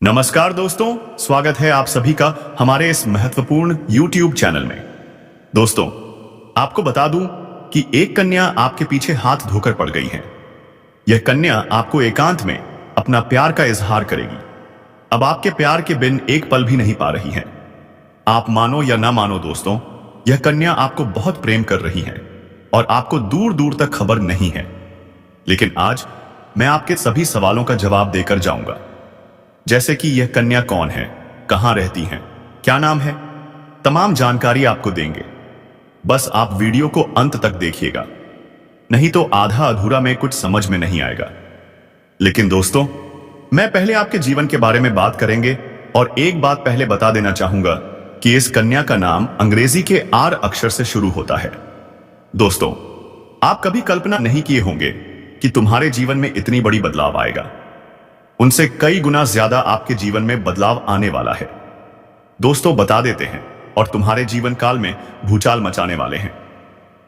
नमस्कार दोस्तों, स्वागत है आप सभी का हमारे इस महत्वपूर्ण YouTube चैनल में। दोस्तों, आपको बता दूं कि एक कन्या आपके पीछे हाथ धोकर पड़ गई है। यह कन्या आपको एकांत में अपना प्यार का इजहार करेगी। अब आपके प्यार के बिन एक पल भी नहीं पा रही है। आप मानो या ना मानो दोस्तों, यह कन्या आपको बहुत प्रेम कर रही है और आपको दूर दूर तक खबर नहीं है। लेकिन आज मैं आपके सभी सवालों का जवाब देकर जाऊंगा, जैसे कि यह कन्या कौन है, कहां रहती हैं, क्या नाम है। तमाम जानकारी आपको देंगे। बस आप वीडियो को अंत तक देखिएगा, नहीं तो आधा अधूरा में कुछ समझ में नहीं आएगा। लेकिन दोस्तों, मैं पहले आपके जीवन के बारे में बात करेंगे और एक बात पहले बता देना चाहूंगा कि इस कन्या का नाम अंग्रेजी के आर अक्षर से शुरू होता है। दोस्तों, आप कभी कल्पना नहीं किए होंगे कि तुम्हारे जीवन में इतनी बड़ी बदलाव आएगा। उनसे कई गुना ज्यादा आपके जीवन में बदलाव आने वाला है। दोस्तों, बता देते हैं और तुम्हारे जीवन काल में भूचाल मचाने वाले हैं,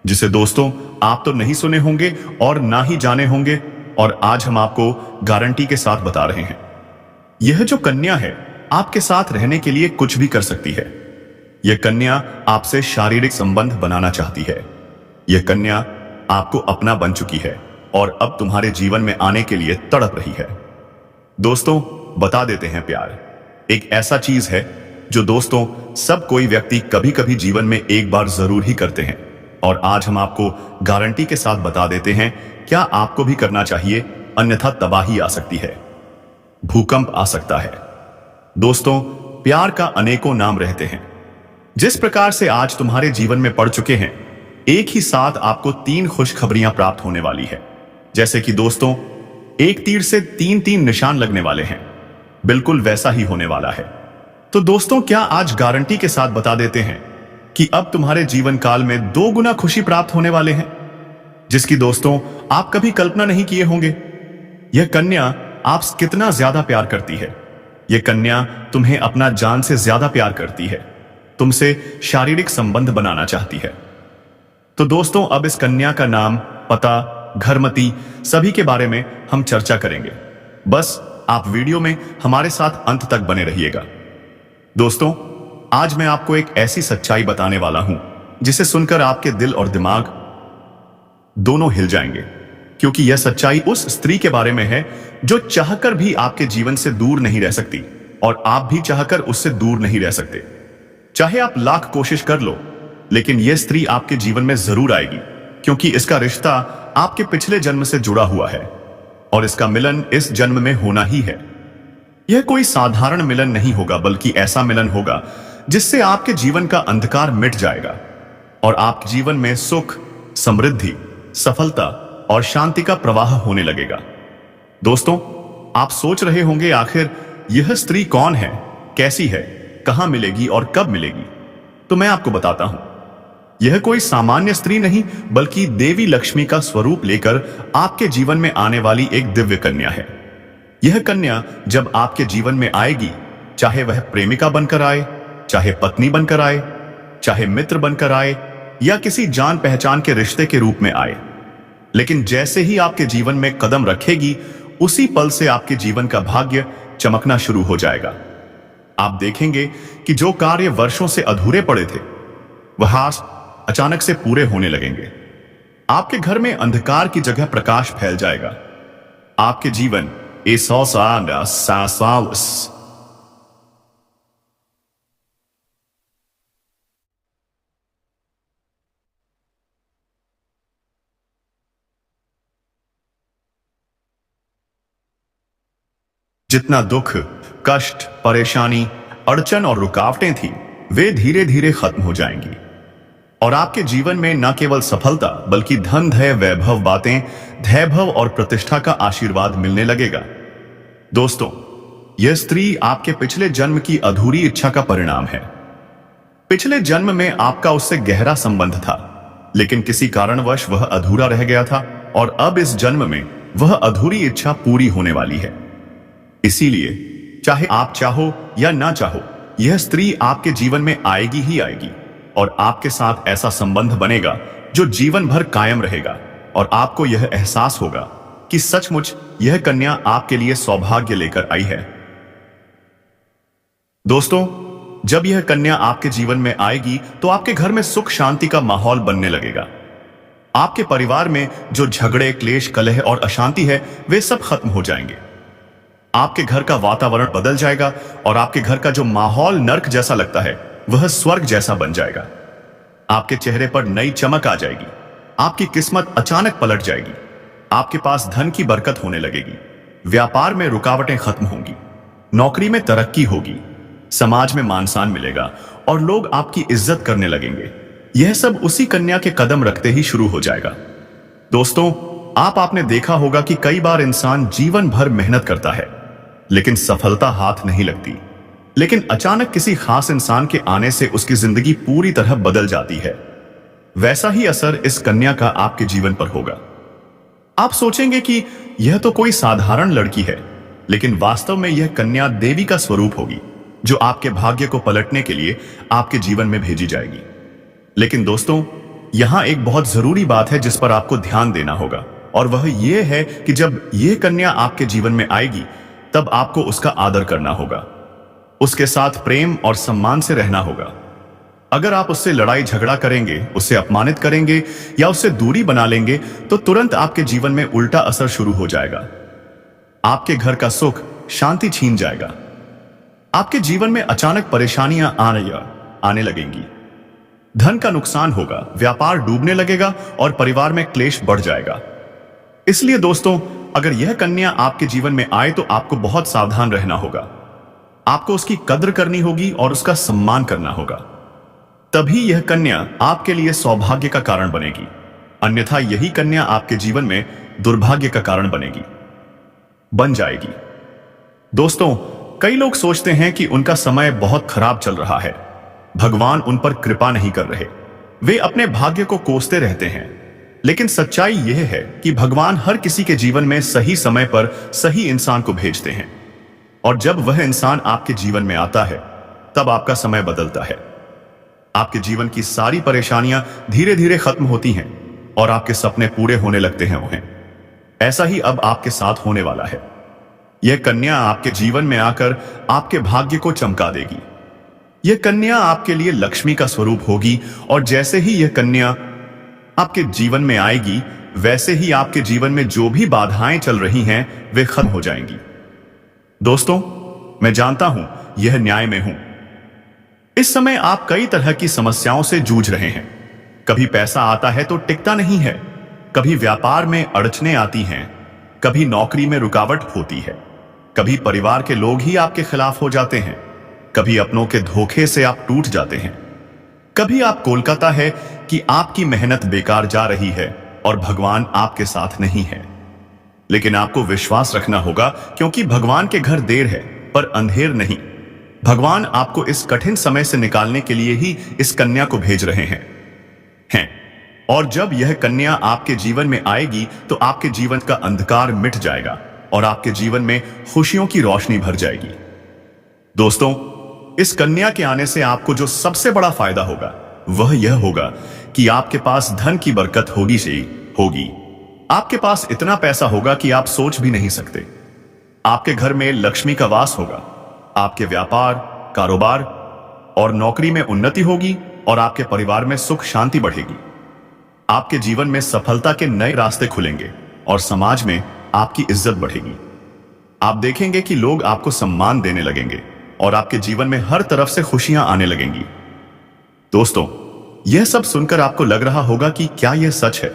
जिसे दोस्तों आप तो नहीं सुने होंगे और ना ही जाने होंगे, और आज हम आपको गारंटी के साथ बता रहे हैं। यह जो कन्या है आपके साथ रहने के लिए कुछ भी कर सकती है। यह कन्या आपसे शारीरिक संबंध बनाना चाहती है। यह कन्या आपको अपना बन चुकी है और अब तुम्हारे जीवन में आने के लिए तड़प रही है। दोस्तों, बता देते हैं, प्यार एक ऐसा चीज है जो दोस्तों सब कोई व्यक्ति कभी कभी जीवन में एक बार जरूर ही करते हैं, और आज हम आपको गारंटी के साथ बता देते हैं क्या आपको भी करना चाहिए, अन्यथा तबाही आ सकती है, भूकंप आ सकता है। दोस्तों, प्यार का अनेकों नाम रहते हैं। जिस प्रकार से आज तुम्हारे जीवन में पड़ चुके हैं, एक ही साथ आपको 3 खुशखबरियां प्राप्त होने वाली है। जैसे कि दोस्तों, एक तीर से 3 निशान लगने वाले हैं, बिल्कुल वैसा ही होने वाला है। तो दोस्तों, क्या आज गारंटी के साथ बता देते हैं कि अब तुम्हारे जीवन काल में 2 गुना खुशी प्राप्त होने वाले हैं, जिसकी दोस्तों आप कभी कल्पना नहीं किए होंगे। यह कन्या आप कितना ज्यादा प्यार करती है। यह कन्या तुम्हें अपना जान से ज्यादा प्यार करती है, तुमसे शारीरिक संबंध बनाना चाहती है। तो दोस्तों, अब इस कन्या का नाम, पता, घरमती सभी के बारे में हम चर्चा करेंगे। बस आप वीडियो में हमारे साथ अंत तक बने रहिएगा। दोस्तों, आज मैं आपको एक ऐसी सच्चाई बताने वाला हूं जिसे सुनकर आपके दिल और दिमाग दोनों हिल जाएंगे, क्योंकि यह सच्चाई उस स्त्री के बारे में है जो चाहकर भी आपके जीवन से दूर नहीं रह सकती, और आप भी चाहकर उससे दूर नहीं रह सकते। चाहे आप लाख कोशिश कर लो, लेकिन यह स्त्री आपके जीवन में जरूर आएगी, क्योंकि इसका रिश्ता आपके पिछले जन्म से जुड़ा हुआ है और इसका मिलन इस जन्म में होना ही है। यह कोई साधारण मिलन नहीं होगा, बल्कि ऐसा मिलन होगा जिससे आपके जीवन का अंधकार मिट जाएगा और आपके जीवन में सुख, समृद्धि, सफलता और शांति का प्रवाह होने लगेगा। दोस्तों, आप सोच रहे होंगे आखिर यह स्त्री कौन है, कैसी है, कहां मिलेगी और कब मिलेगी। तो मैं आपको बताता हूं। यह कोई सामान्य स्त्री नहीं, बल्कि देवी लक्ष्मी का स्वरूप लेकर आपके जीवन में आने वाली एक दिव्य कन्या है। यह कन्या जब आपके जीवन में आएगी, चाहे वह प्रेमिका बनकर आए, चाहे पत्नी बनकर आए, चाहे मित्र बनकर आए, या किसी जान पहचान के रिश्ते के रूप में आए, लेकिन जैसे ही आपके जीवन में कदम रखेगी, उसी पल से आपके जीवन का भाग्य चमकना शुरू हो जाएगा। आप देखेंगे कि जो कार्य वर्षों से अधूरे पड़े थे, वह अचानक से पूरे होने लगेंगे। आपके घर में अंधकार की जगह प्रकाश फैल जाएगा। आपके जीवन जितना दुख, कष्ट, परेशानी, अड़चन और रुकावटें थी, वे धीरे धीरे खत्म हो जाएंगी और आपके जीवन में न केवल सफलता, बल्कि धन, धैर्य, वैभव, बातें, धैर्य और प्रतिष्ठा का आशीर्वाद मिलने लगेगा। दोस्तों, यह स्त्री आपके पिछले जन्म की अधूरी इच्छा का परिणाम है। पिछले जन्म में आपका उससे गहरा संबंध था, लेकिन किसी कारणवश वह अधूरा रह गया था, और अब इस जन्म में वह अधूरी इच्छा पूरी होने वाली है। इसीलिए चाहे आप चाहो या ना चाहो, यह स्त्री आपके जीवन में आएगी ही आएगी, और आपके साथ ऐसा संबंध बनेगा जो जीवन भर कायम रहेगा, और आपको यह एहसास होगा कि सचमुच यह कन्या आपके लिए सौभाग्य लेकर आई है। दोस्तों, जब यह कन्या आपके जीवन में आएगी तो आपके घर में सुख शांति का माहौल बनने लगेगा। आपके परिवार में जो झगड़े, क्लेश, कलह और अशांति है वे सब खत्म हो जाएंगे। आपके घर का वातावरण बदल जाएगा और आपके घर का जो माहौल नर्क जैसा लगता है वह स्वर्ग जैसा बन जाएगा। आपके चेहरे पर नई चमक आ जाएगी। आपकी किस्मत अचानक पलट जाएगी। आपके पास धन की बरकत होने लगेगी। व्यापार में रुकावटें खत्म होंगी। नौकरी में तरक्की होगी। समाज में मान सम्मान मिलेगा और लोग आपकी इज्जत करने लगेंगे। यह सब उसी कन्या के कदम रखते ही शुरू हो जाएगा। दोस्तों, आपने देखा होगा कि कई बार इंसान जीवन भर मेहनत करता है लेकिन सफलता हाथ नहीं लगती। लेकिन अचानक किसी खास इंसान के आने से उसकी जिंदगी पूरी तरह बदल जाती है। वैसा ही असर इस कन्या का आपके जीवन पर होगा। आप सोचेंगे कि यह तो कोई साधारण लड़की है, लेकिन वास्तव में यह कन्या देवी का स्वरूप होगी जो आपके भाग्य को पलटने के लिए आपके जीवन में भेजी जाएगी। लेकिन दोस्तों, यहां एक बहुत जरूरी बात है जिस पर आपको ध्यान देना होगा, और वह यह है कि जब यह कन्या आपके जीवन में आएगी तब आपको उसका आदर करना होगा। उसके साथ प्रेम और सम्मान से रहना होगा। अगर आप उससे लड़ाई झगड़ा करेंगे, उसे अपमानित करेंगे या उससे दूरी बना लेंगे तो तुरंत आपके जीवन में उल्टा असर शुरू हो जाएगा। आपके घर का सुख, शांति छीन जाएगा। आपके जीवन में अचानक परेशानियां आने लगेंगी। धन का नुकसान होगा, व्यापार डूबने लगेगा और परिवार में क्लेश बढ़ जाएगा। इसलिए दोस्तों, अगर यह कन्या आपके जीवन में आए तो आपको बहुत सावधान रहना होगा। आपको उसकी कद्र करनी होगी और उसका सम्मान करना होगा। तभी यह कन्या आपके लिए सौभाग्य का कारण बनेगी। अन्यथा यही कन्या आपके जीवन में दुर्भाग्य का कारण बन जाएगी। दोस्तों, कई लोग सोचते हैं कि उनका समय बहुत खराब चल रहा है, भगवान उन पर कृपा नहीं कर रहे, वे अपने भाग्य को कोसते रहते हैं। लेकिन सच्चाई यह है कि भगवान हर किसी के जीवन में सही समय पर सही इंसान को भेजते हैं, और जब वह इंसान आपके जीवन में आता है तब आपका समय बदलता है। आपके जीवन की सारी परेशानियां धीरे धीरे खत्म होती हैं और आपके सपने पूरे होने लगते हैं उन्हें। ऐसा ही अब आपके साथ होने वाला है। यह कन्या आपके जीवन में आकर आपके भाग्य को चमका देगी। यह कन्या आपके लिए लक्ष्मी का स्वरूप होगी, और जैसे ही यह कन्या आपके जीवन में आएगी वैसे ही आपके जीवन में जो भी बाधाएं चल रही हैं वे खत्म हो जाएंगी। दोस्तों, मैं जानता हूं यह न्याय में हूं। इस समय आप कई तरह की समस्याओं से जूझ रहे हैं। कभी पैसा आता है तो टिकता नहीं है, कभी व्यापार में अड़चनें आती हैं, कभी नौकरी में रुकावट होती है, कभी परिवार के लोग ही आपके खिलाफ हो जाते हैं, कभी अपनों के धोखे से आप टूट जाते हैं, कभी आप कोलकाता है कि आपकी मेहनत बेकार जा रही है और भगवान आपके साथ नहीं है। लेकिन आपको विश्वास रखना होगा, क्योंकि भगवान के घर देर है पर अंधेर नहीं। भगवान आपको इस कठिन समय से निकालने के लिए ही इस कन्या को भेज रहे हैं। और जब यह कन्या आपके जीवन में आएगी तो आपके जीवन का अंधकार मिट जाएगा और आपके जीवन में खुशियों की रोशनी भर जाएगी। दोस्तों, इस कन्या के आने से आपको जो सबसे बड़ा फायदा होगा वह यह होगा कि आपके पास धन की बरकत होगी। आपके पास इतना पैसा होगा कि आप सोच भी नहीं सकते। आपके घर में लक्ष्मी का वास होगा। आपके व्यापार, कारोबार और नौकरी में उन्नति होगी और आपके परिवार में सुख शांति बढ़ेगी। आपके जीवन में सफलता के नए रास्ते खुलेंगे और समाज में आपकी इज्जत बढ़ेगी। आप देखेंगे कि लोग आपको सम्मान देने लगेंगे और आपके जीवन में हर तरफ से खुशियां आने लगेंगी। दोस्तों, यह सब सुनकर आपको लग रहा होगा कि क्या यह सच है?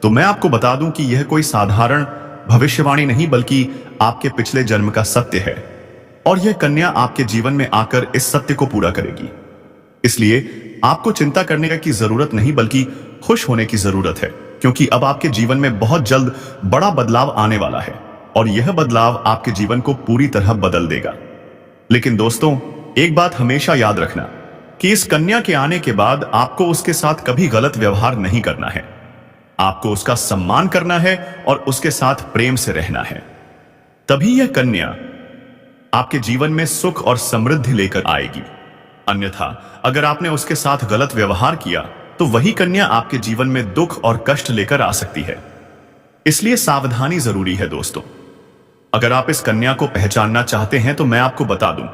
तो मैं आपको बता दूं कि यह कोई साधारण भविष्यवाणी नहीं बल्कि आपके पिछले जन्म का सत्य है, और यह कन्या आपके जीवन में आकर इस सत्य को पूरा करेगी। इसलिए आपको चिंता करने की जरूरत नहीं बल्कि खुश होने की जरूरत है, क्योंकि अब आपके जीवन में बहुत जल्द बड़ा बदलाव आने वाला है और यह बदलाव आपके जीवन को पूरी तरह बदल देगा। लेकिन दोस्तों, एक बात हमेशा याद रखना कि इस कन्या के आने के बाद आपको उसके साथ कभी गलत व्यवहार नहीं करना है। आपको उसका सम्मान करना है और उसके साथ प्रेम से रहना है। तभी यह कन्या आपके जीवन में सुख और समृद्धि लेकर आएगी। अन्यथा अगर आपने उसके साथ गलत व्यवहार किया तो वही कन्या आपके जीवन में दुख और कष्ट लेकर आ सकती है। इसलिए सावधानी जरूरी है दोस्तों। अगर आप इस कन्या को पहचानना चाहते हैं तो मैं आपको बता दूं,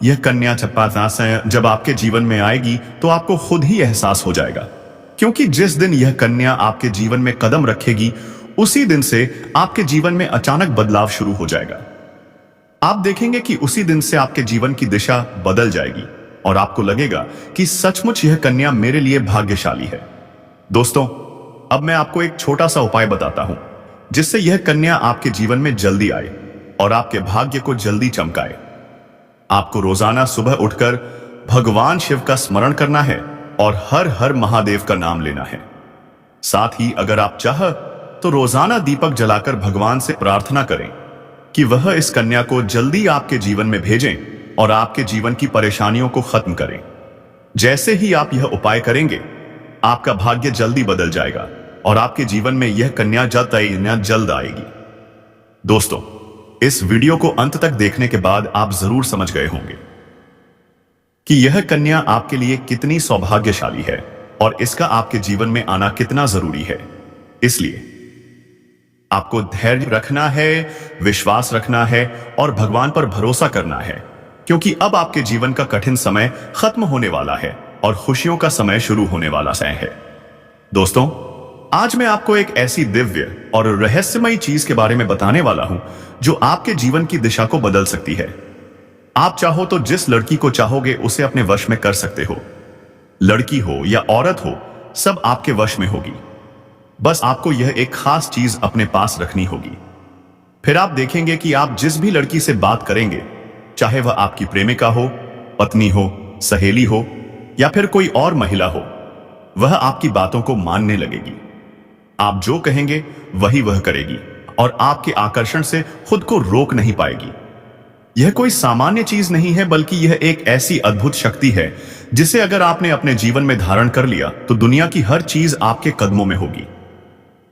यह कन्या चपातास जब आपके जीवन में आएगी तो आपको खुद ही एहसास हो जाएगा, क्योंकि जिस दिन यह कन्या आपके जीवन में कदम रखेगी उसी दिन से आपके जीवन में अचानक बदलाव शुरू हो जाएगा। आप देखेंगे कि उसी दिन से आपके जीवन की दिशा बदल जाएगी और आपको लगेगा कि सचमुच यह कन्या मेरे लिए भाग्यशाली है। दोस्तों, अब मैं आपको एक छोटा सा उपाय बताता हूं जिससे यह कन्या आपके जीवन में जल्दी आए और आपके भाग्य को जल्दी चमकाए। आपको रोजाना सुबह उठकर भगवान शिव का स्मरण करना है और हर हर महादेव का नाम लेना है। साथ ही अगर आप चाह तो रोजाना दीपक जलाकर भगवान से प्रार्थना करें कि वह इस कन्या को जल्दी आपके जीवन में भेजें और आपके जीवन की परेशानियों को खत्म करें। जैसे ही आप यह उपाय करेंगे, आपका भाग्य जल्दी बदल जाएगा और आपके जीवन में यह कन्या जल्द आएगी। दोस्तों, इस वीडियो को अंत तक देखने के बाद आप जरूर समझ गए होंगे कि यह कन्या आपके लिए कितनी सौभाग्यशाली है और इसका आपके जीवन में आना कितना जरूरी है। इसलिए आपको धैर्य रखना है, विश्वास रखना है और भगवान पर भरोसा करना है, क्योंकि अब आपके जीवन का कठिन समय खत्म होने वाला है और खुशियों का समय शुरू होने वाला है। दोस्तों, आज मैं आपको एक ऐसी दिव्य और रहस्यमयी चीज के बारे में बताने वाला हूं जो आपके जीवन की दिशा को बदल सकती है। आप चाहो तो जिस लड़की को चाहोगे उसे अपने वश में कर सकते हो। लड़की हो या औरत हो, सब आपके वश में होगी। बस आपको यह एक खास चीज अपने पास रखनी होगी। फिर आप देखेंगे कि आप जिस भी लड़की से बात करेंगे, चाहे वह आपकी प्रेमिका हो, पत्नी हो, सहेली हो या फिर कोई और महिला हो, वह आपकी बातों को मानने लगेगी। आप जो कहेंगे वही वह करेगी और आपके आकर्षण से खुद को रोक नहीं पाएगी। यह कोई सामान्य चीज नहीं है, बल्कि यह एक ऐसी अद्भुत शक्ति है जिसे अगर आपने अपने जीवन में धारण कर लिया तो दुनिया की हर चीज आपके कदमों में होगी।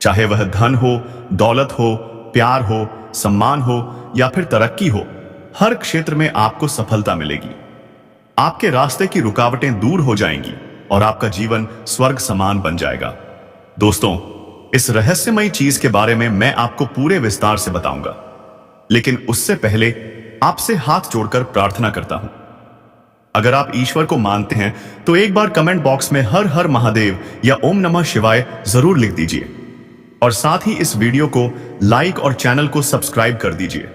चाहे वह धन हो, दौलत हो, प्यार हो, सम्मान हो या फिर तरक्की हो, हर क्षेत्र में आपको सफलता मिलेगी। आपके रास्ते की रुकावटें दूर हो जाएंगी और आपका जीवन स्वर्ग समान बन जाएगा। दोस्तों, इस रहस्यमयी चीज के बारे में मैं आपको पूरे विस्तार से बताऊंगा, लेकिन उससे पहले आपसे हाथ जोड़कर प्रार्थना करता हूं। अगर आप ईश्वर को मानते हैं तो एक बार कमेंट बॉक्स में हर हर महादेव या ओम नमः शिवाय जरूर लिख दीजिए और साथ ही इस वीडियो को लाइक और चैनल को सब्सक्राइब कर दीजिए,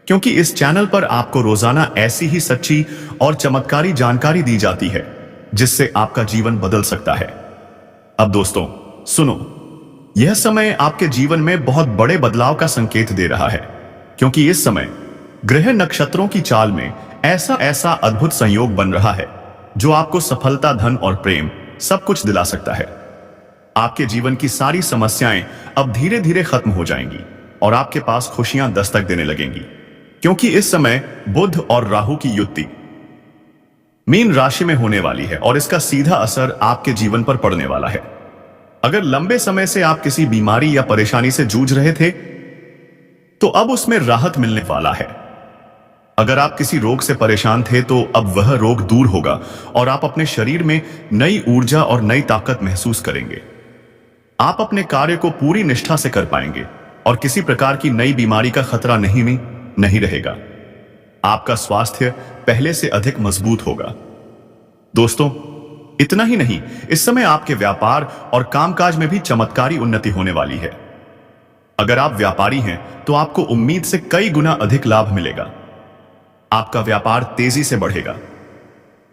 क्योंकि इस चैनल पर आपको रोजाना ऐसी ही सच्ची और चमत्कारी जानकारी दी जाती है जिससे आपका जीवन बदल सकता है। अब दोस्तों सुनो, यह समय आपके जीवन में बहुत बड़े बदलाव का संकेत दे रहा है, क्योंकि इस समय ग्रह नक्षत्रों की चाल में ऐसा अद्भुत संयोग बन रहा है जो आपको सफलता, धन और प्रेम सब कुछ दिला सकता है। आपके जीवन की सारी समस्याएं अब धीरे धीरे खत्म हो जाएंगी और आपके पास खुशियां दस्तक देने लगेंगी, क्योंकि इस समय बुध और राहु की युति मीन राशि में होने वाली है और इसका सीधा असर आपके जीवन पर पड़ने वाला है। अगर लंबे समय से आप किसी बीमारी या परेशानी से जूझ रहे थे तो अब उसमें राहत मिलने वाला है। अगर आप किसी रोग से परेशान थे तो अब वह रोग दूर होगा और आप अपने शरीर में नई ऊर्जा और नई ताकत महसूस करेंगे। आप अपने कार्य को पूरी निष्ठा से कर पाएंगे और किसी प्रकार की नई बीमारी का खतरा नहीं रहेगा। आपका स्वास्थ्य पहले से अधिक मजबूत होगा। दोस्तों, इतना ही नहीं, इस समय आपके व्यापार और कामकाज में भी चमत्कारी उन्नति होने वाली है। अगर आप व्यापारी हैं तो आपको उम्मीद से कई गुना अधिक लाभ मिलेगा। आपका व्यापार तेजी से बढ़ेगा।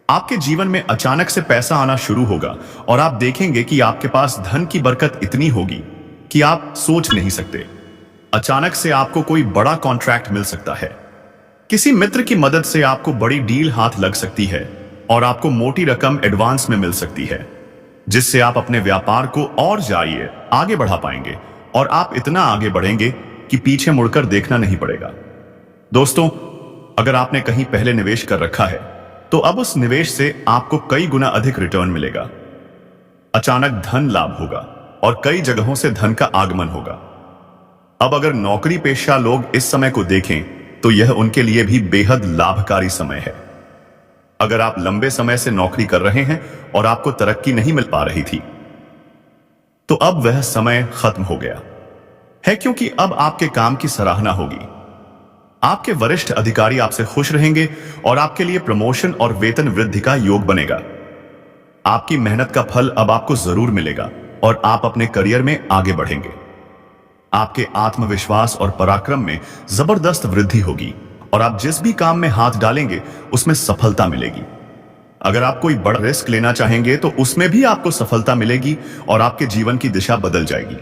आपके जीवन में अचानक से पैसा आना शुरू होगा और आप देखेंगे कि आपके पास धन की बरकत इतनी होगी कि आप सोच नहीं सकते। अचानक से आपको कोई बड़ा कॉन्ट्रैक्ट मिल सकता है। किसी मित्र की मदद से आपको बड़ी डील हाथ लग सकती है और आपको मोटी रकम एडवांस में मिल सकती है, जिससे आप अपने व्यापार को और आगे बढ़ा पाएंगे और आप इतना आगे बढ़ेंगे कि पीछे मुड़कर देखना नहीं पड़ेगा। दोस्तों, अगर आपने कहीं पहले निवेश कर रखा है तो अब उस निवेश से आपको कई गुना अधिक रिटर्न मिलेगा। अचानक धन लाभ होगा और कई जगहों से धन का आगमन होगा। अब अगर नौकरी पेशा लोग इस समय को देखें तो यह उनके लिए भी बेहद लाभकारी समय है। अगर आप लंबे समय से नौकरी कर रहे हैं और आपको तरक्की नहीं मिल पा रही थी तो अब वह समय खत्म हो गया है, क्योंकि अब आपके काम की सराहना होगी। आपके वरिष्ठ अधिकारी आपसे खुश रहेंगे और आपके लिए प्रमोशन और वेतन वृद्धि का योग बनेगा। आपकी मेहनत का फल अब आपको जरूर मिलेगा और आप अपने करियर में आगे बढ़ेंगे। आपके आत्मविश्वास और पराक्रम में जबरदस्त वृद्धि होगी और आप जिस भी काम में हाथ डालेंगे उसमें सफलता मिलेगी। अगर आप कोई बड़ा रिस्क लेना चाहेंगे तो उसमें भी आपको सफलता मिलेगी और आपके जीवन की दिशा बदल जाएगी।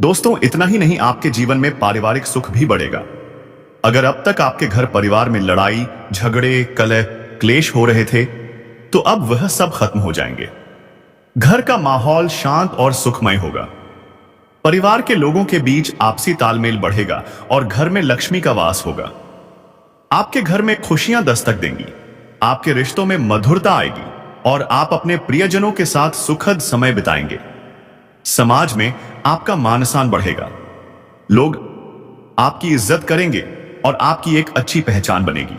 दोस्तों, इतना ही नहीं, आपके जीवन में पारिवारिक सुख भी बढ़ेगा। अगर अब तक आपके घर परिवार में लड़ाई, झगड़े, कलह, क्लेश हो रहे थे तो अब वह सब खत्म हो जाएंगे। घर का माहौल शांत और सुखमय होगा। परिवार के लोगों के बीच आपसी तालमेल बढ़ेगा और घर में लक्ष्मी का वास होगा। आपके घर में खुशियां दस्तक देंगी, आपके रिश्तों में मधुरता आएगी और आप अपने प्रियजनों के साथ सुखद समय बिताएंगे। समाज में आपका मान सम्मान बढ़ेगा, लोग आपकी इज्जत करेंगे और आपकी एक अच्छी पहचान बनेगी।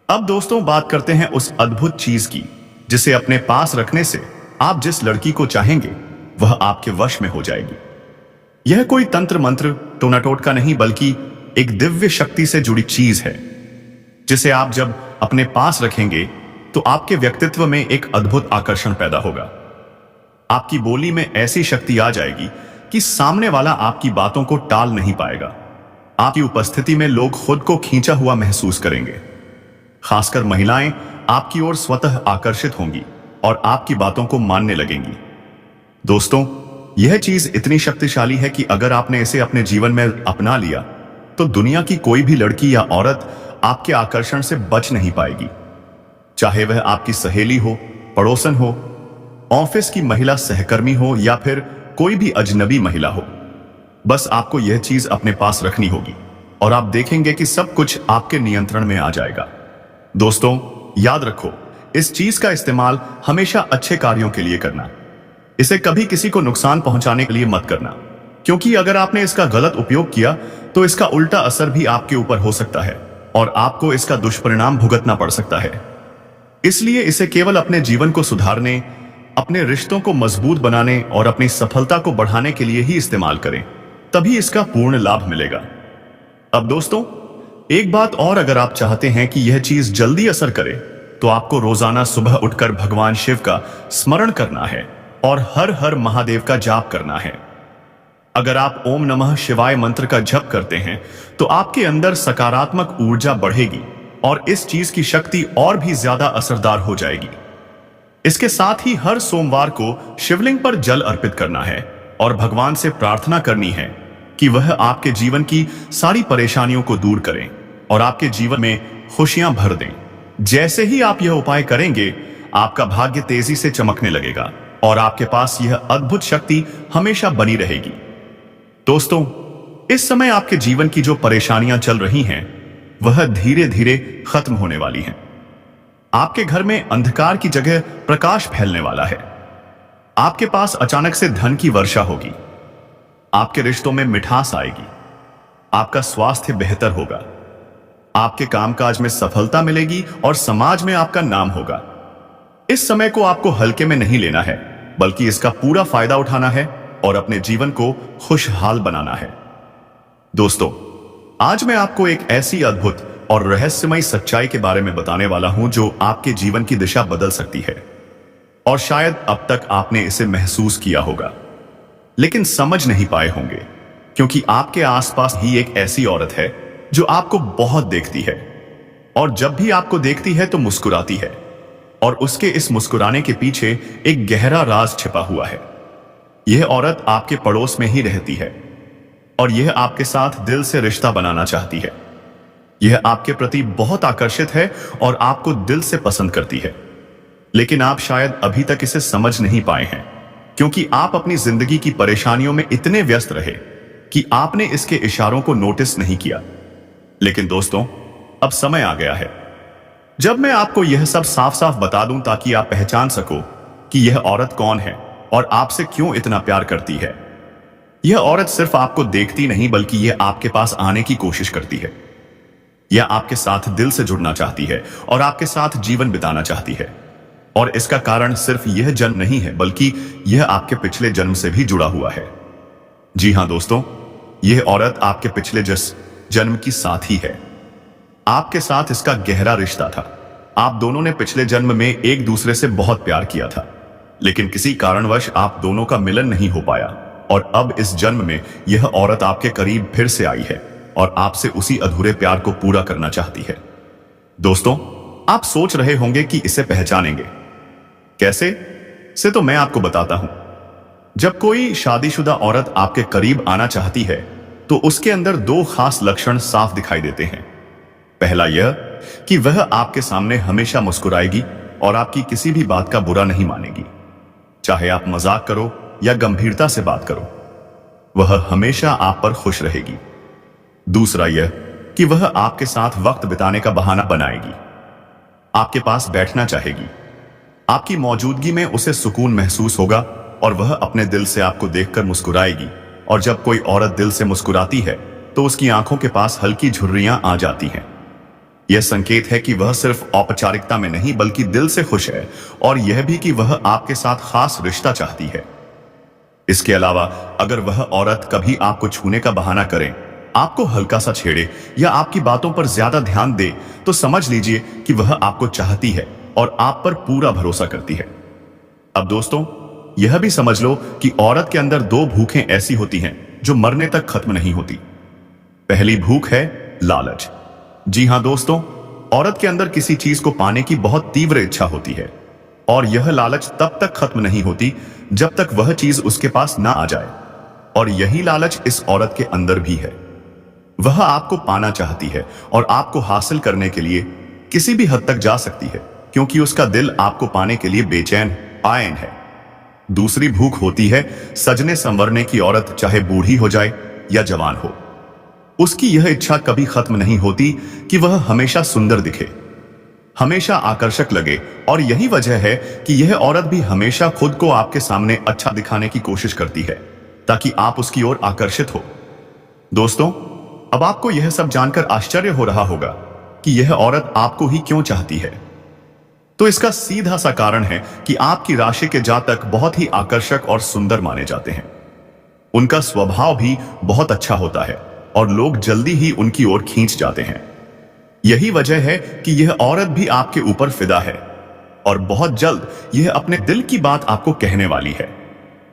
अब दोस्तों, बात करते हैं उस अद्भुत चीज की जिसे अपने पास रखने से आप जिस लड़की को चाहेंगे वह आपके वश में हो जाएगी। यह कोई तंत्र मंत्र, टोना टोटका नहीं, बल्कि एक दिव्य शक्ति से जुड़ी चीज है जिसे आप जब अपने पास रखेंगे तो आपके व्यक्तित्व में एक अद्भुत आकर्षण पैदा होगा। आपकी बोली में ऐसी शक्ति आ जाएगी कि सामने वाला आपकी बातों को टाल नहीं पाएगा। आपकी उपस्थिति में लोग खुद को खींचा हुआ महसूस करेंगे। खासकर महिलाएं आपकी ओर स्वतः आकर्षित होंगी और आपकी बातों को मानने लगेंगी। दोस्तों, यह चीज इतनी शक्तिशाली है कि अगर आपने इसे अपने जीवन में अपना लिया तो दुनिया की कोई भी लड़की या औरत आपके आकर्षण से बच नहीं पाएगी। चाहे वह आपकी सहेली हो, पड़ोसन हो, ऑफिस की महिला सहकर्मी हो या फिर कोई भी अजनबी महिला हो, बस आपको यह चीज अपने पास रखनी होगी और आप देखेंगे कि सब कुछ आपके नियंत्रण में आ जाएगा। दोस्तों, याद रखो, इस चीज का इस्तेमाल हमेशा अच्छे कार्यों के लिए करना। इसे कभी किसी को नुकसान पहुंचाने के लिए मत करना, क्योंकि अगर आपने इसका गलत उपयोग किया तो इसका उल्टा असर भी आपके ऊपर हो सकता है और आपको इसका दुष्परिणाम भुगतना पड़ सकता है। इसलिए इसे केवल अपने जीवन को सुधारने, अपने रिश्तों को मजबूत बनाने और अपनी सफलता को बढ़ाने के लिए ही इस्तेमाल करें, तभी इसका पूर्ण लाभ मिलेगा। अब दोस्तों, एक बात और, अगर आप चाहते हैं कि यह चीज जल्दी असर करे तो आपको रोजाना सुबह उठकर भगवान शिव का स्मरण करना है और हर हर महादेव का जाप करना है। अगर आप ओम नमः शिवाय मंत्र का जप करते हैं तो आपके अंदर सकारात्मक ऊर्जा बढ़ेगी और इस चीज की शक्ति और भी ज्यादा असरदार हो जाएगी। इसके साथ ही हर सोमवार को शिवलिंग पर जल अर्पित करना है और भगवान से प्रार्थना करनी है कि वह आपके जीवन की सारी परेशानियों को दूर करें और आपके जीवन में खुशियां भर दें। जैसे ही आप यह उपाय करेंगे, आपका भाग्य तेजी से चमकने लगेगा और आपके पास यह अद्भुत शक्ति हमेशा बनी रहेगी। दोस्तों, इस समय आपके जीवन की जो परेशानियां चल रही हैं वह धीरे धीरे खत्म होने वाली हैं। आपके घर में अंधकार की जगह प्रकाश फैलने वाला है। आपके पास अचानक से धन की वर्षा होगी। आपके रिश्तों में मिठास आएगी। आपका स्वास्थ्य बेहतर होगा। आपके कामकाज में सफलता मिलेगी और समाज में आपका नाम होगा। इस समय को आपको हल्के में नहीं लेना है, बल्कि इसका पूरा फायदा उठाना है और अपने जीवन को खुशहाल बनाना है। दोस्तों, आज मैं आपको एक ऐसी अद्भुत और रहस्यमयी सच्चाई के बारे में बताने वाला हूं जो आपके जीवन की दिशा बदल सकती है। और शायद अब तक आपने इसे महसूस किया होगा, लेकिन समझ नहीं पाए होंगे, क्योंकि आपके आसपास ही एक ऐसी औरत है जो आपको बहुत देखती है और जब भी आपको देखती है तो मुस्कुराती है, और उसके इस मुस्कुराने के पीछे एक गहरा राज छिपा हुआ है। यह औरत आपके पड़ोस में ही रहती है और यह आपके साथ दिल से रिश्ता बनाना चाहती है। यह आपके प्रति बहुत आकर्षित है और आपको दिल से पसंद करती है, लेकिन आप शायद अभी तक इसे समझ नहीं पाए हैं, क्योंकि आप अपनी जिंदगी की परेशानियों में इतने व्यस्त रहे कि आपने इसके इशारों को नोटिस नहीं किया। लेकिन दोस्तों, अब समय आ गया है जब मैं आपको यह सब साफ साफ बता दूं, ताकि आप पहचान सको कि यह औरत कौन है और आपसे क्यों इतना प्यार करती है। यह औरत सिर्फ आपको देखती नहीं, बल्कि यह आपके पास आने की कोशिश करती है। यह आपके साथ दिल से जुड़ना चाहती है और आपके साथ जीवन बिताना चाहती है। और इसका कारण सिर्फ यह जन्म नहीं है, बल्कि यह आपके पिछले जन्म से भी जुड़ा हुआ है। जी हां दोस्तों, यह औरत आपके पिछले जन्म की साथी है। आपके साथ इसका गहरा रिश्ता था। आप दोनों ने पिछले जन्म में एक दूसरे से बहुत प्यार किया था, लेकिन किसी कारणवश आप दोनों का मिलन नहीं हो पाया और अब इस जन्म में यह औरत आपके करीब फिर से आई है और आपसे उसी अधूरे प्यार को पूरा करना चाहती है। दोस्तों, आप सोच रहे होंगे कि इसे पहचानेंगे कैसे से, तो मैं आपको बताता हूं। जब कोई शादीशुदा औरत आपके करीब आना चाहती है तो उसके अंदर दो खास लक्षण साफ दिखाई देते हैं। पहला यह कि वह आपके सामने हमेशा मुस्कुराएगी और आपकी किसी भी बात का बुरा नहीं मानेगी, चाहे आप मजाक करो या गंभीरता से बात करो, वह हमेशा आप पर खुश रहेगी। दूसरा यह कि वह आपके साथ वक्त बिताने का बहाना बनाएगी, आपके पास बैठना चाहेगी। आपकी मौजूदगी में उसे सुकून महसूस होगा और वह अपने दिल से आपको देखकर मुस्कुराएगी। और जब कोई औरत दिल से मुस्कुराती है तो उसकी आंखों के पास हल्की झुर्रियां आ जाती हैं। यह संकेत है कि वह सिर्फ औपचारिकता में नहीं बल्कि दिल से खुश है, और यह भी कि वह आपके साथ खास रिश्ता चाहती है। इसके अलावा अगर वह औरत कभी आपको छूने का बहाना करे, आपको हल्का सा छेड़े या आपकी बातों पर ज्यादा ध्यान दे, तो समझ लीजिए कि वह आपको चाहती है और आप पर पूरा भरोसा करती है। अब दोस्तों, यह भी समझ लो कि औरत के अंदर दो भूखें ऐसी होती हैं जो मरने तक खत्म नहीं होती। पहली भूख है लालच। जी हां दोस्तों, औरत के अंदर किसी चीज को पाने की बहुत तीव्र इच्छा होती है और यह लालच तब तक खत्म नहीं होती जब तक वह चीज उसके पास ना आ जाए। और यही लालच इस औरत के अंदर भी है। वह आपको पाना चाहती है और आपको हासिल करने के लिए किसी भी हद तक जा सकती है, क्योंकि उसका दिल आपको पाने के लिए बेचैन आयन है। दूसरी भूख होती है सजने संवरने की औरत, चाहे बूढ़ी हो जाए या जवान हो। उसकी यह इच्छा कभी खत्म नहीं होती कि वह हमेशा सुंदर दिखे, हमेशा आकर्षक लगे, और यही वजह है कि यह औरत भी हमेशा खुद को आपके सामने अच्छा दिखाने की कोशिश करती है ताकि आप उसकी ओर आकर्षित हो। दोस्तों, अब आपको यह सब जानकर आश्चर्य हो रहा होगा कि यह औरत आपको ही क्यों चाहती है। तो इसका सीधा सा कारण है कि आपकी राशि के जातक बहुत ही आकर्षक और सुंदर माने जाते हैं। उनका स्वभाव भी बहुत अच्छा होता है और लोग जल्दी ही उनकी ओर खींच जाते हैं। यही वजह है कि यह औरत भी आपके ऊपर फिदा है और बहुत जल्द यह अपने दिल की बात आपको कहने वाली है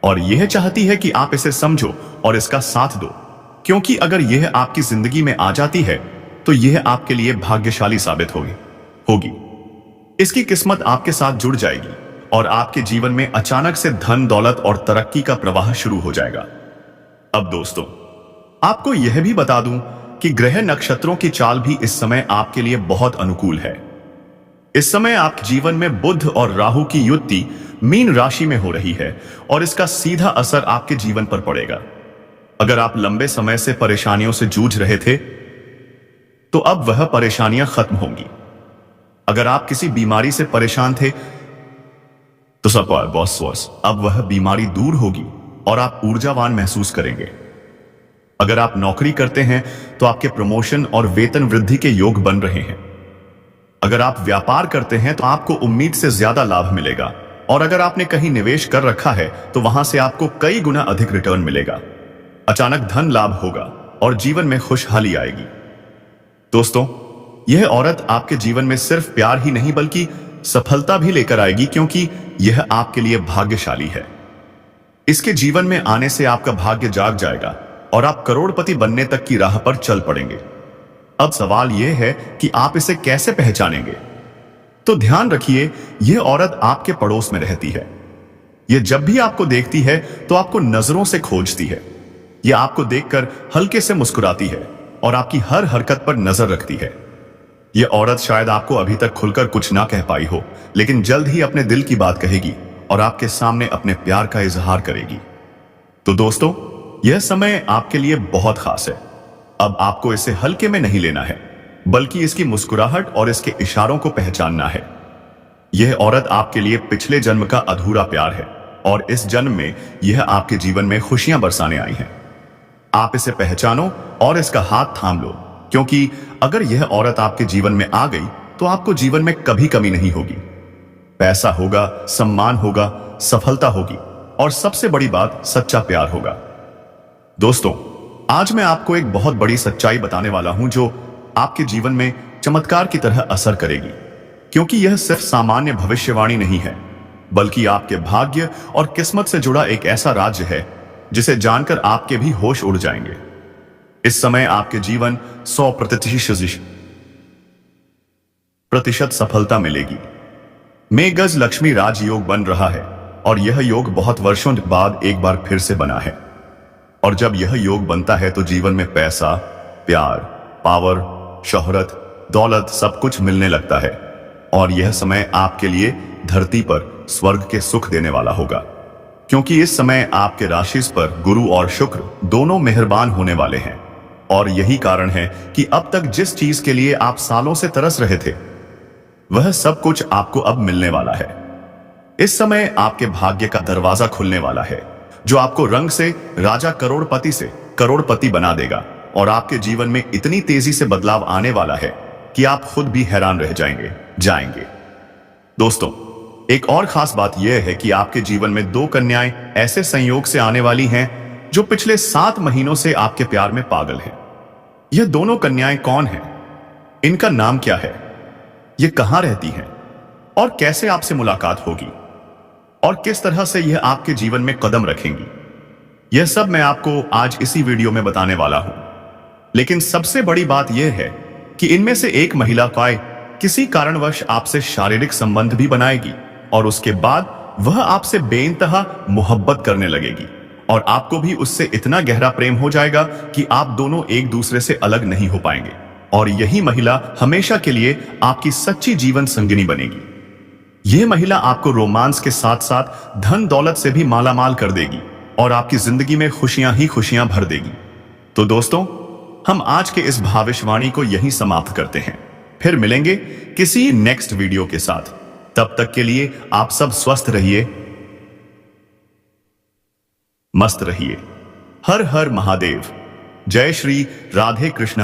और यह चाहती है कि आप इसे समझो और इसका साथ दो, क्योंकि अगर यह आपकी जिंदगी में आ जाती है तो यह आपके लिए भाग्यशाली साबित होगी। इसकी किस्मत आपके साथ जुड़ जाएगी और आपके जीवन में अचानक से धन, दौलत और तरक्की का प्रवाह शुरू हो जाएगा। अब दोस्तों, आपको यह भी बता दूं कि ग्रह नक्षत्रों की चाल भी इस समय आपके लिए बहुत अनुकूल है। इस समय आपके जीवन में बुध और राहु की युति मीन राशि में हो रही है और इसका सीधा असर आपके जीवन पर पड़ेगा। अगर आप लंबे समय से परेशानियों से जूझ रहे थे तो अब वह परेशानियां खत्म होंगी। अगर आप किसी बीमारी से परेशान थे तो सब अब वह बीमारी दूर होगी और आप ऊर्जावान महसूस करेंगे। अगर आप नौकरी करते हैं तो आपके प्रमोशन और वेतन वृद्धि के योग बन रहे हैं। अगर आप व्यापार करते हैं तो आपको उम्मीद से ज्यादा लाभ मिलेगा, और अगर आपने कहीं निवेश कर रखा है तो वहां से आपको कई गुना अधिक रिटर्न मिलेगा। अचानक धन लाभ होगा और जीवन में खुशहाली आएगी। दोस्तों, यह औरत आपके जीवन में सिर्फ प्यार ही नहीं बल्कि सफलता भी लेकर आएगी, क्योंकि यह आपके लिए भाग्यशाली है। इसके जीवन में आने से आपका भाग्य जाग जाएगा और आप करोड़पति बनने तक की राह पर चल पड़ेंगे। अब सवाल यह है कि आप इसे कैसे पहचानेंगे। तो ध्यान रखिए, यह औरत आपके पड़ोस में रहती है। यह जब भी आपको देखती है तो आपको नजरों से खोजती है। यह आपको देखकर हल्के से मुस्कुराती है और आपकी हर हरकत पर नजर रखती है। यह औरत शायद आपको अभी तक खुलकर कुछ ना कह पाई हो, लेकिन जल्द ही अपने दिल की बात कहेगी और आपके सामने अपने प्यार का इजहार करेगी। तो दोस्तों, यह समय आपके लिए बहुत खास है। अब आपको इसे हल्के में नहीं लेना है, बल्कि इसकी मुस्कुराहट और इसके इशारों को पहचानना है। यह औरत आपके लिए पिछले जन्म का अधूरा प्यार है और इस जन्म में यह आपके जीवन में खुशियां बरसाने आई है। आप इसे पहचानो और इसका हाथ थाम लो, क्योंकि अगर यह औरत आपके जीवन में आ गई तो आपको जीवन में कभी कमी नहीं होगी। पैसा होगा, सम्मान होगा, सफलता होगी और सबसे बड़ी बात, सच्चा प्यार होगा। दोस्तों, आज मैं आपको एक बहुत बड़ी सच्चाई बताने वाला हूं जो आपके जीवन में चमत्कार की तरह असर करेगी, क्योंकि यह सिर्फ सामान्य भविष्यवाणी नहीं है, बल्कि आपके भाग्य और किस्मत से जुड़ा एक ऐसा राज्य है जिसे जानकर आपके भी होश उड़ जाएंगे। इस समय आपके जीवन 100% सफलता मिलेगी। मेघज लक्ष्मी राजयोग बन रहा है और यह योग बहुत वर्षों बाद एक बार फिर से बना है। और जब यह योग बनता है तो जीवन में पैसा, प्यार, पावर, शोहरत, दौलत सब कुछ मिलने लगता है। और यह समय आपके लिए धरती पर स्वर्ग के सुख देने वाला होगा, क्योंकि इस समय आपके राशि पर गुरु और शुक्र दोनों मेहरबान होने वाले हैं। और यही कारण है कि अब तक जिस चीज के लिए आप सालों से तरस रहे थे, वह सब कुछ आपको अब मिलने वाला है। इस समय आपके भाग्य का दरवाजा खुलने वाला है, जो आपको रंग से राजा करोड़पति से करोड़पति बना देगा। और आपके जीवन में इतनी तेजी से बदलाव आने वाला है कि आप खुद भी हैरान रह जाएंगे। दोस्तों, एक और खास बात यह है कि आपके जीवन में 2 कन्याएं ऐसे संयोग से आने वाली हैं जो पिछले 7 महीनों से आपके प्यार में पागल हैं। यह दोनों कन्याएं कौन हैं? इनका नाम क्या है? ये कहां रहती हैं? और कैसे आपसे मुलाकात होगी? और किस तरह से यह आपके जीवन में कदम रखेंगी? यह सब मैं आपको आज इसी वीडियो में बताने वाला हूं। लेकिन सबसे बड़ी बात यह है कि इनमें से एक महिला किसी कारणवश आपसे शारीरिक संबंध भी बनाएगी और उसके बाद वह आपसे बेइंतहा मोहब्बत करने लगेगी और आपको भी उससे इतना गहरा प्रेम हो जाएगा कि आप दोनों एक दूसरे से अलग नहीं हो पाएंगे। और यही महिला हमेशा के लिए आपकी सच्ची जीवन संगिनी बनेगी। यह महिला आपको रोमांस के साथ साथ धन दौलत से भी मालामाल कर देगी और आपकी जिंदगी में खुशियां ही खुशियां भर देगी। तो दोस्तों, हम आज के इस भविष्यवाणी को यहीं समाप्त करते हैं। फिर मिलेंगे किसी नेक्स्ट वीडियो के साथ। तब तक के लिए आप सब स्वस्थ रहिए, मस्त रहिए। हर हर महादेव। जय श्री राधे कृष्णा।